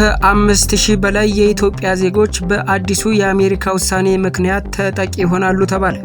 ከ5000 በላይ የኢትዮጵያ ዜጎች በአዲሱ የአሜሪካ ውሳኔ ምክንያት ተጠቂ ይሆናሉ ተባለ።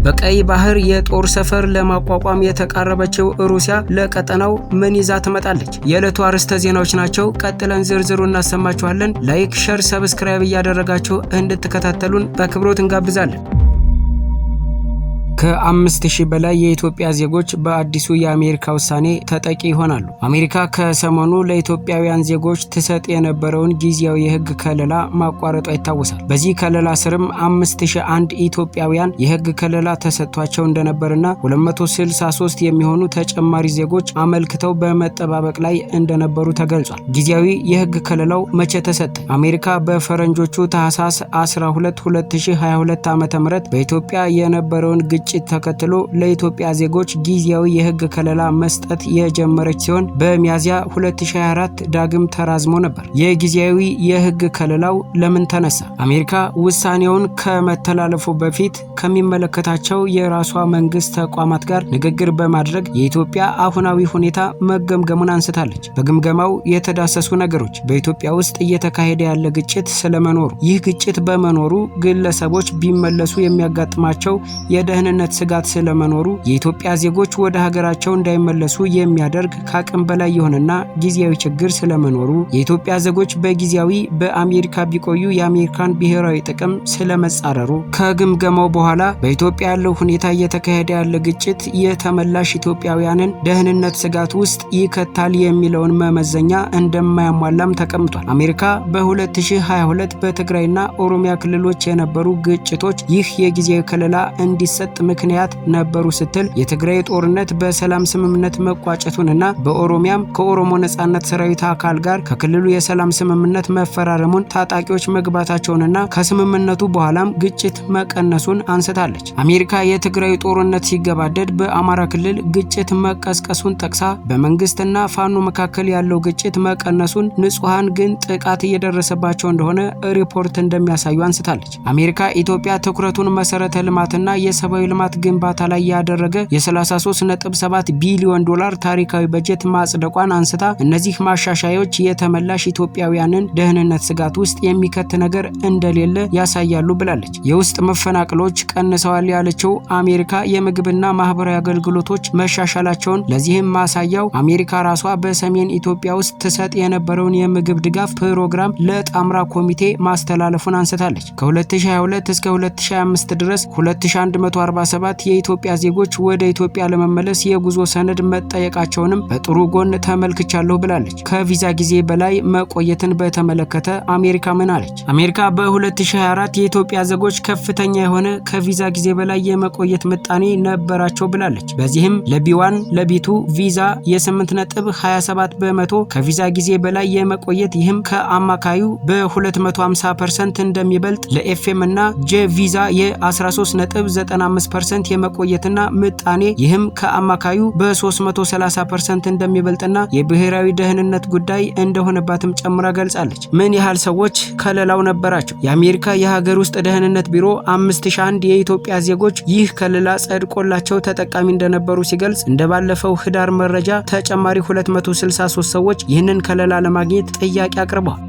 በቀይ ባህር የጦር ሰፈር ለማቋቋም የተቃረበችው ሩሲያ ለቀጠናው ምን ይዛ ትመጣለች? የዕለቱ አርዕስተ ዜናዎች ናቸው። ቀጥለን ዝርዝሩ እናሰማችኋለን። ላይክ፣ ሸር፣ ሰብስክራይብ እያደረጋችሁ እንድትከታተሉን በአክብሮት እንጋብዛለን። ከ5000 በላይ የኢትዮጵያ ዜጎች በአዲሱ የአሜሪካ ውሳኔ ተጠቂ ይሆናሉ። አሜሪካ ከሰሞኑ ለኢትዮጵያውያን ዜጎች ትሰጥ የነበረውን ጊዜያዊ የሕግ ከለላ ማቋረጧ ይታወሳል። በዚህ ከለላ ስርም 5001 ኢትዮጵያውያን የሕግ ከለላ ተሰጥቷቸው እንደነበርና 263 የሚሆኑ ተጨማሪ ዜጎች አመልክተው በመጠባበቅ ላይ እንደነበሩ ተገልጿል። ጊዜያዊ የሕግ ከለላው መቼ ተሰጠ? አሜሪካ በፈረንጆቹ ታህሳስ 12 2022 ዓ.ም በኢትዮጵያ የነበረውን ግጭት ተከትሎ ለኢትዮጵያ ዜጎች ጊዜያዊ የሕግ ከለላ መስጠት የጀመረች ሲሆን በሚያዝያ 2024 ዳግም ተራዝሞ ነበር። የጊዜያዊ የሕግ ከለላው ለምን ተነሳ? አሜሪካ ውሳኔውን ከመተላለፉ በፊት ከሚመለከታቸው የራሷ መንግስት ተቋማት ጋር ንግግር በማድረግ የኢትዮጵያ አሁናዊ ሁኔታ መገምገሙን አንስታለች። በግምገማው የተዳሰሱ ነገሮች በኢትዮጵያ ውስጥ እየተካሄደ ያለ ግጭት ስለመኖሩ፣ ይህ ግጭት በመኖሩ ግለሰቦች ቢመለሱ የሚያጋጥማቸው የደህንነት ስጋት ስለመኖሩ፣ የኢትዮጵያ ዜጎች ወደ ሀገራቸው እንዳይመለሱ የሚያደርግ ከአቅም በላይ የሆነና ጊዜያዊ ችግር ስለመኖሩ፣ የኢትዮጵያ ዜጎች በጊዜያዊ በአሜሪካ ቢቆዩ የአሜሪካን ብሔራዊ ጥቅም ስለመጻረሩ፣ ከግምገማው በኋላ በኢትዮጵያ ያለው ሁኔታ እየተካሄደ ያለ ግጭት የተመላሽ ኢትዮጵያውያንን ደህንነት ስጋት ውስጥ ይከታል የሚለውን መመዘኛ እንደማያሟላም ተቀምጧል። አሜሪካ በ2022 በትግራይና ኦሮሚያ ክልሎች የነበሩ ግጭቶች ይህ የጊዜያዊ ከለላ እንዲሰጥ ምክንያት ነበሩ ስትል የትግራይ ጦርነት በሰላም ስምምነት መቋጨቱንና በኦሮሚያም ከኦሮሞ ነጻነት ሰራዊት አካል ጋር ከክልሉ የሰላም ስምምነት መፈራረሙን፣ ታጣቂዎች መግባታቸውንና ከስምምነቱ በኋላም ግጭት መቀነሱን አንስታለች። አሜሪካ የትግራይ ጦርነት ሲገባደድ በአማራ ክልል ግጭት መቀስቀሱን ጠቅሳ በመንግስትና ፋኖ መካከል ያለው ግጭት መቀነሱን፣ ንጹሃን ግን ጥቃት እየደረሰባቸው እንደሆነ ሪፖርት እንደሚያሳዩ አንስታለች። አሜሪካ ኢትዮጵያ ትኩረቱን መሰረተ ልማትና የሰብአዊ ልማት ግንባታ ላይ ያደረገ የ33.7 ቢሊዮን ዶላር ታሪካዊ በጀት ማጽደቋን አንስታ እነዚህ ማሻሻያዎች የተመላሽ ኢትዮጵያውያንን ደህንነት ስጋት ውስጥ የሚከት ነገር እንደሌለ ያሳያሉ ብላለች። የውስጥ መፈናቀሎች ቀንሰዋል ያለችው አሜሪካ የምግብና ማህበራዊ አገልግሎቶች መሻሻላቸውን፣ ለዚህም ማሳያው አሜሪካ ራሷ በሰሜን ኢትዮጵያ ውስጥ ትሰጥ የነበረውን የምግብ ድጋፍ ፕሮግራም ለጣምራ ኮሚቴ ማስተላለፉን አንስታለች። ከ2022 እስከ 2025 ድረስ 2147 የኢትዮጵያ ዜጎች ወደ ኢትዮጵያ ለመመለስ የጉዞ ሰነድ መጠየቃቸውንም በጥሩ ጎን ተመልክቻለሁ ብላለች። ከቪዛ ጊዜ በላይ መቆየትን በተመለከተ አሜሪካ ምን አለች? አሜሪካ በ2024 የኢትዮጵያ ዜጎች ከፍተኛ የሆነ ከቪዛ ጊዜ በላይ የመቆየት ምጣኔ ነበራቸው ብላለች። በዚህም ለቢ1 ለቢ2 ቪዛ የ8.27 በመቶ ከቪዛ ጊዜ በላይ የመቆየት፣ ይህም ከአማካዩ በ250% እንደሚበልጥ፣ ለኤፍኤም እና ጄ ቪዛ የ13.95% የመቆየትና ምጣኔ፣ ይህም ከአማካዩ በ330% እንደሚበልጥና የብሔራዊ ደህንነት ጉዳይ እንደሆነባትም ጨምራ ገልጻለች። ምን ያህል ሰዎች ከለላው ነበራቸው? የአሜሪካ የሀገር ውስጥ ደህንነት ቢሮ 5001 የኢትዮጵያ ዜጎች ይህ ከለላ ጸድቆላቸው ተጠቃሚ እንደነበሩ ሲገልጽ፣ እንደባለፈው ህዳር መረጃ ተጨማሪ 263 ሰዎች ይህንን ከለላ ለማግኘት ጥያቄ አቅርበዋል።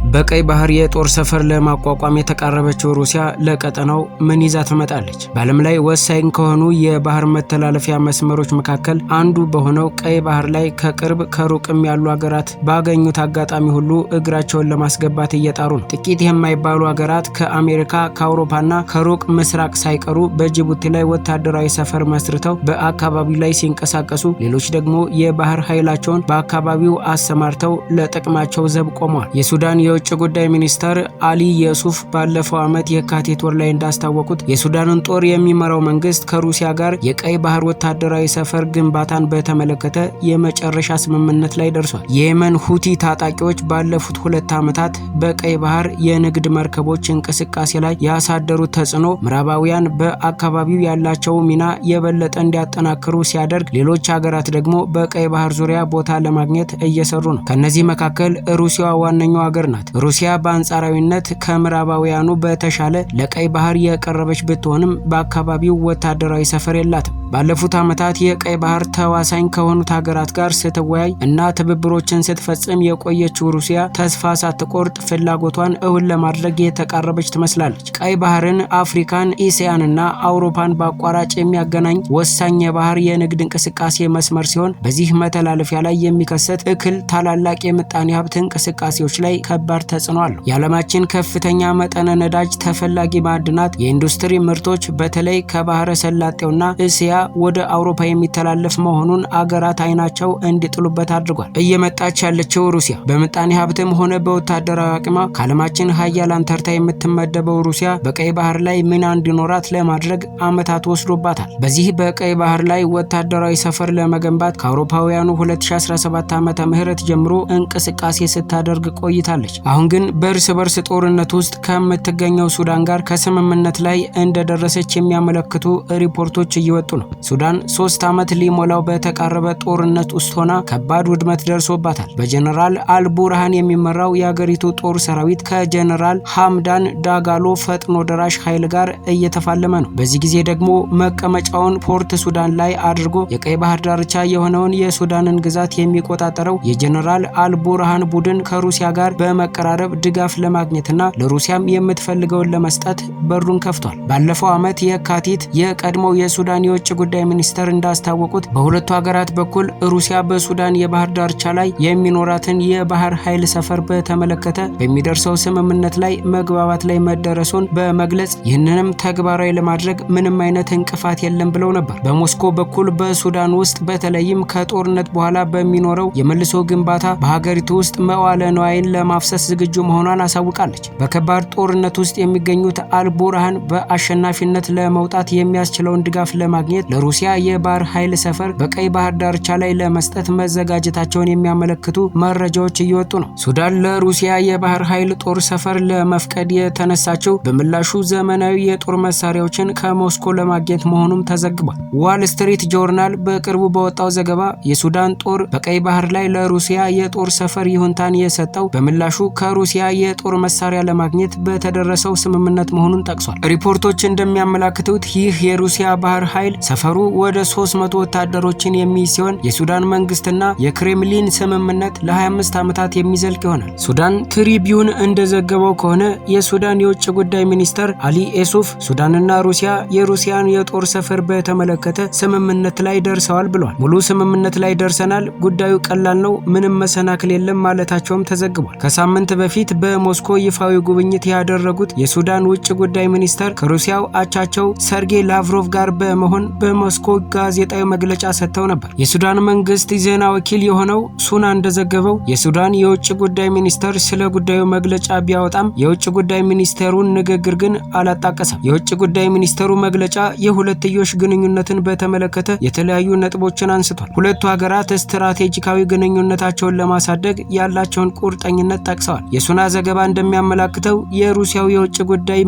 በቀይ ባህር የጦር ሰፈር ለማቋቋም የተቃረበችው ሩሲያ ለቀጠናው ምን ይዛ ትመጣለች? በዓለም ላይ ወሳኝ ከሆኑ የባህር መተላለፊያ መስመሮች መካከል አንዱ በሆነው ቀይ ባህር ላይ ከቅርብ ከሩቅም ያሉ ሀገራት ባገኙት አጋጣሚ ሁሉ እግራቸውን ለማስገባት እየጣሩ ነው። ጥቂት የማይባሉ ሀገራት ከአሜሪካ ከአውሮፓና ከሩቅ ምስራቅ ሳይቀሩ በጅቡቲ ላይ ወታደራዊ ሰፈር መስርተው በአካባቢው ላይ ሲንቀሳቀሱ፣ ሌሎች ደግሞ የባህር ኃይላቸውን በአካባቢው አሰማርተው ለጥቅማቸው ዘብ ቆመዋል። የሱዳን የውጭ ጉዳይ ሚኒስተር አሊ የሱፍ ባለፈው ዓመት የካቲት ወር ላይ እንዳስታወቁት የሱዳንን ጦር የሚመራው መንግስት ከሩሲያ ጋር የቀይ ባህር ወታደራዊ ሰፈር ግንባታን በተመለከተ የመጨረሻ ስምምነት ላይ ደርሷል። የየመን ሁቲ ታጣቂዎች ባለፉት 2 ዓመታት በቀይ ባህር የንግድ መርከቦች እንቅስቃሴ ላይ ያሳደሩት ተጽዕኖ ምዕራባውያን በአካባቢው ያላቸው ሚና የበለጠ እንዲያጠናክሩ ሲያደርግ፣ ሌሎች ሀገራት ደግሞ በቀይ ባህር ዙሪያ ቦታ ለማግኘት እየሰሩ ነው። ከነዚህ መካከል ሩሲያ ዋነኛው ሀገር ናት። ሩሲያ በአንጻራዊነት ከምዕራባውያኑ በተሻለ ለቀይ ባህር የቀረበች ብትሆንም በአካባቢው ወታደራዊ ሰፈር የላትም። ባለፉት ዓመታት የቀይ ባህር ተዋሳኝ ከሆኑት ሀገራት ጋር ስትወያይ እና ትብብሮችን ስትፈጽም የቆየችው ሩሲያ ተስፋ ሳትቆርጥ ፍላጎቷን እውን ለማድረግ የተቃረበች ትመስላለች። ቀይ ባህርን አፍሪካን፣ ኤስያንና አውሮፓን በአቋራጭ የሚያገናኝ ወሳኝ የባህር የንግድ እንቅስቃሴ መስመር ሲሆን በዚህ መተላለፊያ ላይ የሚከሰት እክል ታላላቅ የምጣኔ ሀብት እንቅስቃሴዎች ላይ ከባድ ተጽዕኖ አለው። የዓለማችን ከፍተኛ መጠነ ነዳጅ፣ ተፈላጊ ማዕድናት፣ የኢንዱስትሪ ምርቶች በተለይ ከባህረ ሰላጤውና እስያ ወደ አውሮፓ የሚተላለፍ መሆኑን አገራት አይናቸው እንዲጥሉበት አድርጓል። እየመጣች ያለችው ሩሲያ በምጣኔ ሀብትም ሆነ በወታደራዊ አቅሟ ከዓለማችን ሀያላን ተርታ የምትመደበው ሩሲያ በቀይ ባህር ላይ ሚና እንዲኖራት ለማድረግ ዓመታት ወስዶባታል። በዚህ በቀይ ባህር ላይ ወታደራዊ ሰፈር ለመገንባት ከአውሮፓውያኑ 2017 ዓመተ ምህረት ጀምሮ እንቅስቃሴ ስታደርግ ቆይታለች። አሁን ግን በእርስ በርስ ጦርነት ውስጥ ከምትገኘው ሱዳን ጋር ከስምምነት ላይ እንደደረሰች የሚያመለክቱ ሪፖርቶች እየወጡ ነው። ሱዳን 3 ዓመት ሊሞላው በተቃረበ ጦርነት ውስጥ ሆና ከባድ ውድመት ደርሶባታል። በጀነራል አልቡርሃን የሚመራው የአገሪቱ ጦር ሰራዊት ከጀነራል ሐምዳን ዳጋሎ ፈጥኖ ደራሽ ኃይል ጋር እየተፋለመ ነው። በዚህ ጊዜ ደግሞ መቀመጫውን ፖርት ሱዳን ላይ አድርጎ የቀይ ባህር ዳርቻ የሆነውን የሱዳንን ግዛት የሚቆጣጠረው የጀነራል አልቡርሃን ቡድን ከሩሲያ ጋር በመቀራረብ ድጋፍ ለማግኘትና ለሩሲያም የምትፈልገውን ለመስጠት በሩን ከፍቷል። ባለፈው ዓመት የካቲት የቀድሞው የሱዳን የውጭ ጉዳይ ሚኒስተር እንዳስታወቁት በሁለቱ ሀገራት በኩል ሩሲያ በሱዳን የባህር ዳርቻ ላይ የሚኖራትን የባህር ኃይል ሰፈር በተመለከተ በሚደርሰው ስምምነት ላይ መግባባት ላይ መደረሱን በመግለጽ ይህንንም ተግባራዊ ለማድረግ ምንም አይነት እንቅፋት የለም ብለው ነበር። በሞስኮ በኩል በሱዳን ውስጥ በተለይም ከጦርነት በኋላ በሚኖረው የመልሶ ግንባታ በሀገሪቱ ውስጥ መዋለ ንዋይን ለማፍሰስ ዝግጁ መሆኗን አሳውቃለች። በከባድ ጦርነት ውስጥ የሚገኙት አልቡርሃን በአሸናፊነት ለመውጣት የሚያስችለውን ድጋፍ ለማግኘት ለሩሲያ የባህር ኃይል ሰፈር በቀይ ባህር ዳርቻ ላይ ለመስጠት መዘጋጀታቸውን የሚያመለክቱ መረጃዎች እየወጡ ነው። ሱዳን ለሩሲያ የባህር ኃይል ጦር ሰፈር ለመፍቀድ የተነሳችው በምላሹ ዘመናዊ የጦር መሳሪያዎችን ከሞስኮ ለማግኘት መሆኑም ተዘግቧል። ዋል ስትሪት ጆርናል በቅርቡ በወጣው ዘገባ የሱዳን ጦር በቀይ ባህር ላይ ለሩሲያ የጦር ሰፈር ይሁንታን የሰጠው በምላሹ ከሩሲያ የጦር መሳሪያ ለማግኘት በተደረሰው ስምምነት መሆኑን ጠቅሷል። ሪፖርቶች እንደሚያመላክቱት ይህ የሩሲያ ባህር ኃይል ሰፈሩ ወደ 300 ወታደሮችን የሚይዝ ሲሆን የሱዳን መንግስትና የክሬምሊን ስምምነት ለ25 ዓመታት የሚዘልቅ ይሆናል። ሱዳን ትሪቢዩን እንደዘገበው ከሆነ የሱዳን የውጭ ጉዳይ ሚኒስተር አሊ ኤሱፍ ሱዳንና ሩሲያ የሩሲያን የጦር ሰፈር በተመለከተ ስምምነት ላይ ደርሰዋል ብለዋል። ሙሉ ስምምነት ላይ ደርሰናል፣ ጉዳዩ ቀላል ነው፣ ምንም መሰናክል የለም ማለታቸውም ተዘግቧል። ከሳምንት በፊት በሞስኮ ይፋዊ ጉብኝት ያደረጉት የሱዳን ውጭ ጉዳይ ሚኒስተር ከሩሲያው አቻቸው ሰርጌይ ላቭሮቭ ጋር በመሆን በሞስኮ ጋዜጣዊ መግለጫ ሰጥተው ነበር። የሱዳን መንግስት ዜና ወኪል የሆነው ሱና እንደዘገበው የሱዳን የውጭ ጉዳይ ሚኒስተር ስለ ጉዳዩ መግለጫ ቢያወጣም የውጭ ጉዳይ ሚኒስተሩን ንግግር ግን አላጣቀሰም። የውጭ ጉዳይ ሚኒስተሩ መግለጫ የሁለትዮሽ ግንኙነትን በተመለከተ የተለያዩ ነጥቦችን አንስቷል። ሁለቱ ሀገራት ስትራቴጂካዊ ግንኙነታቸውን ለማሳደግ ያላቸውን ቁርጠኝነት ጠቅሰዋል። የሱና ዘገባ እንደሚያመላክተው የሩሲያው የውጭ ጉዳይ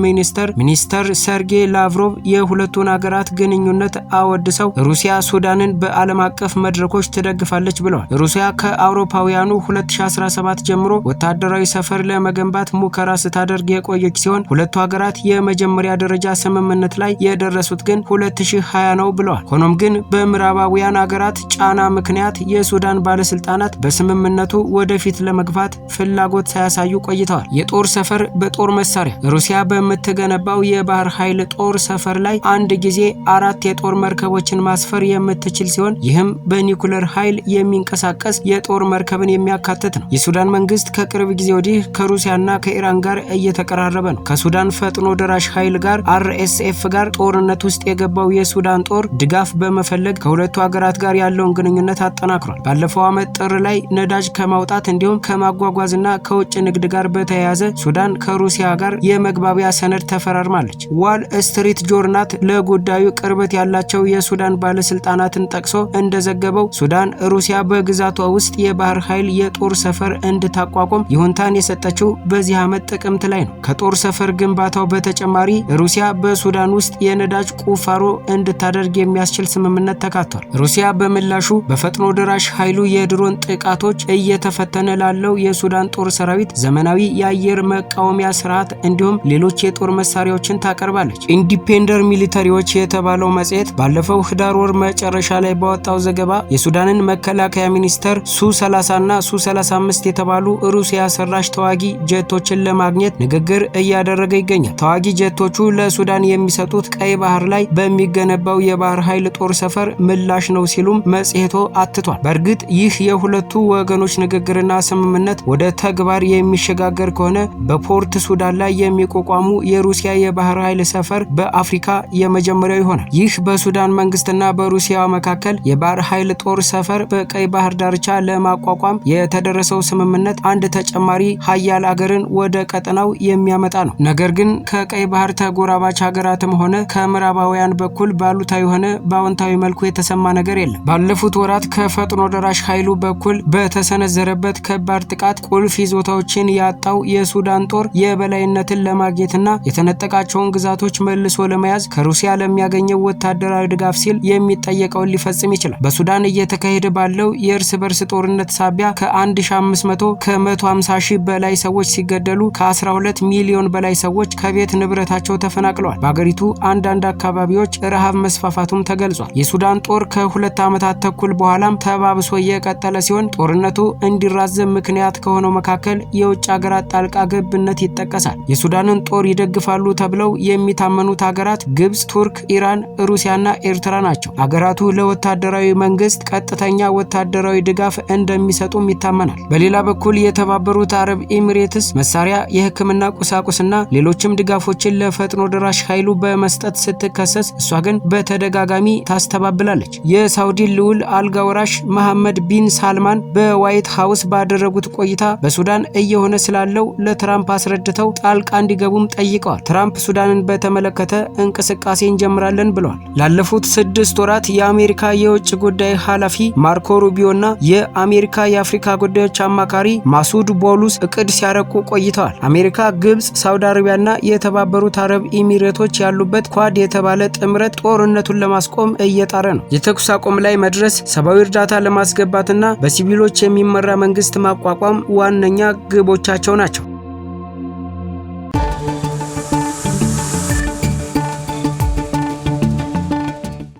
ሚኒስተር ሰርጌይ ላቭሮቭ የሁለቱን ሀገራት ግንኙነት አወድሰው ሩሲያ ሱዳንን በዓለም አቀፍ መድረኮች ትደግፋለች ብለዋል። ሩሲያ ከአውሮፓውያኑ 2017 ጀምሮ ወታደራዊ ሰፈር ለመገንባት ሙከራ ስታደርግ የቆየች ሲሆን ሁለቱ ሀገራት የመጀመሪያ ደረጃ ስምምነት ላይ የደረሱት ግን 2020 ነው ብለዋል። ሆኖም ግን በምዕራባውያን ሀገራት ጫና ምክንያት የሱዳን ባለስልጣናት በስምምነቱ ወደፊት ለመግፋት ፍላጎት ሳያሳዩ ቆይተዋል። የጦር ሰፈር በጦር መሳሪያ ሩሲያ በምትገነባው የባህር ኃይል ጦር ሰፈር ላይ አንድ ጊዜ 4 የጦር መርከቦችን ማስፈር የምትችል ሲሆን ይህም በኒኩለር ኃይል የሚንቀሳቀስ የጦር መርከብን የሚያካትት ነው። የሱዳን መንግስት ከቅርብ ጊዜ ወዲህ ከሩሲያና ከኢራን ጋር እየተቀራረበ ነው። ከሱዳን ፈጥኖ ደራሽ ኃይል ጋር RSF ጋር ጦርነት ውስጥ የገባው የሱዳን ጦር ድጋፍ በመፈለግ ከሁለቱ ሀገራት ጋር ያለውን ግንኙነት አጠናክሯል። ባለፈው ዓመት ጥር ላይ ነዳጅ ከማውጣት እንዲሁም ከማጓጓዝና ከውጭ ንግድ ጋር በተያያዘ ሱዳን ከሩሲያ ጋር የመግባቢያ ሰነድ ተፈራርማለች። ዋል ስትሪት ጆርናል ለጉዳዩ ቅርበት ያላቸው የሱዳን ባለስልጣናትን ጠቅሶ እንደዘገበው ሱዳን ሩሲያ በግዛቷ ውስጥ የባህር ኃይል የጦር ሰፈር እንድታቋቁም ይሁንታን የሰጠችው በዚህ ዓመት ጥቅምት ላይ ነው። ከጦር ሰፈር ግንባታው በተጨማሪ ሩሲያ በሱዳን ውስጥ የነዳጅ ቁፋሮ እንድታደርግ የሚያስችል ስምምነት ተካቷል። ሩሲያ በምላሹ በፈጥኖ ደራሽ ኃይሉ የድሮን ጥቃቶች እየተፈተነ ላለው የሱዳን ጦር ሰራዊት ዘመናዊ የአየር መቃወሚያ ስርዓት እንዲሁም ሌሎች የጦር መሳሪያዎችን ታቀርባለች። ኢንዲፔንደንት ሚሊተሪዎች የተባለው መጽሔት ድርጅት ባለፈው ህዳር ወር መጨረሻ ላይ ባወጣው ዘገባ የሱዳንን መከላከያ ሚኒስተር ሱ-30 እና ሱ-35 የተባሉ ሩሲያ ሰራሽ ተዋጊ ጀቶችን ለማግኘት ንግግር እያደረገ ይገኛል። ተዋጊ ጀቶቹ ለሱዳን የሚሰጡት ቀይ ባህር ላይ በሚገነባው የባህር ኃይል ጦር ሰፈር ምላሽ ነው ሲሉም መጽሔቱ አትቷል። በእርግጥ ይህ የሁለቱ ወገኖች ንግግርና ስምምነት ወደ ተግባር የሚሸጋገር ከሆነ በፖርት ሱዳን ላይ የሚቋቋሙ የሩሲያ የባህር ኃይል ሰፈር በአፍሪካ የመጀመሪያው ይሆናል። ይህ በሱዳን መንግስትና በሩሲያ መካከል የባህር ኃይል ጦር ሰፈር በቀይ ባህር ዳርቻ ለማቋቋም የተደረሰው ስምምነት አንድ ተጨማሪ ሀያል አገርን ወደ ቀጠናው የሚያመጣ ነው። ነገር ግን ከቀይ ባህር ተጎራባች ሀገራትም ሆነ ከምዕራባውያን በኩል ባሉታዊ ሆነ በአዎንታዊ መልኩ የተሰማ ነገር የለም። ባለፉት ወራት ከፈጥኖ ደራሽ ኃይሉ በኩል በተሰነዘረበት ከባድ ጥቃት ቁልፍ ይዞታዎችን ያጣው የሱዳን ጦር የበላይነትን ለማግኘትና የተነጠቃቸውን ግዛቶች መልሶ ለመያዝ ከሩሲያ ለሚያገኘው ወታደራዊ ድጋፍ ሲል የሚጠየቀውን ሊፈጽም ይችላል። በሱዳን እየተካሄደ ባለው የእርስ በርስ ጦርነት ሳቢያ ከ1500 ከ150 ሺህ በላይ ሰዎች ሲገደሉ ከ12 ሚሊዮን በላይ ሰዎች ከቤት ንብረታቸው ተፈናቅለዋል። በአገሪቱ አንዳንድ አካባቢዎች ረሃብ መስፋፋቱም ተገልጿል። የሱዳን ጦር ከ2 ዓመታት ተኩል በኋላም ተባብሶ የቀጠለ ሲሆን ጦርነቱ እንዲራዘም ምክንያት ከሆነው መካከል የውጭ ሀገራት ጣልቃ ገብነት ይጠቀሳል። የሱዳንን ጦር ይደግፋሉ ተብለው የሚታመኑት ሀገራት ግብጽ፣ ቱርክ፣ ኢራን፣ ሩሲያና ኤርትራ ናቸው። ሀገራቱ ለወታደራዊ መንግስት ቀጥተኛ ወታደራዊ ድጋፍ እንደሚሰጡም ይታመናል። በሌላ በኩል የተባበሩት አረብ ኤሚሬትስ መሳሪያ፣ የሕክምና ቁሳቁስና ሌሎችም ድጋፎችን ለፈጥኖ ደራሽ ኃይሉ በመስጠት ስትከሰስ እሷ ግን በተደጋጋሚ ታስተባብላለች። የሳውዲ ልዑል አልጋ ወራሽ መሐመድ ቢን ሳልማን በዋይት ሃውስ ባደረጉት ቆይታ በሱዳን እየሆነ ስላለው ለትራምፕ አስረድተው ጣልቃ እንዲገቡም ጠይቀዋል። ትራምፕ ሱዳንን በተመለከተ እንቅስቃሴ እንጀምራለን ብለዋል። ላለፉት 6 ወራት የአሜሪካ የውጭ ጉዳይ ኃላፊ ማርኮ ሩቢዮና የአሜሪካ የአፍሪካ ጉዳዮች አማካሪ ማሱድ ቦሉስ እቅድ ሲያረቁ ቆይተዋል። አሜሪካ፣ ግብጽ፣ ሳውዲ አረቢያና የተባበሩት አረብ ኤሚሬቶች ያሉበት ኳድ የተባለ ጥምረት ጦርነቱን ለማስቆም እየጣረ ነው። የተኩስ አቁም ላይ መድረስ፣ ሰብአዊ እርዳታ ለማስገባትና በሲቪሎች የሚመራ መንግስት ማቋቋም ዋነኛ ግቦቻቸው ናቸው።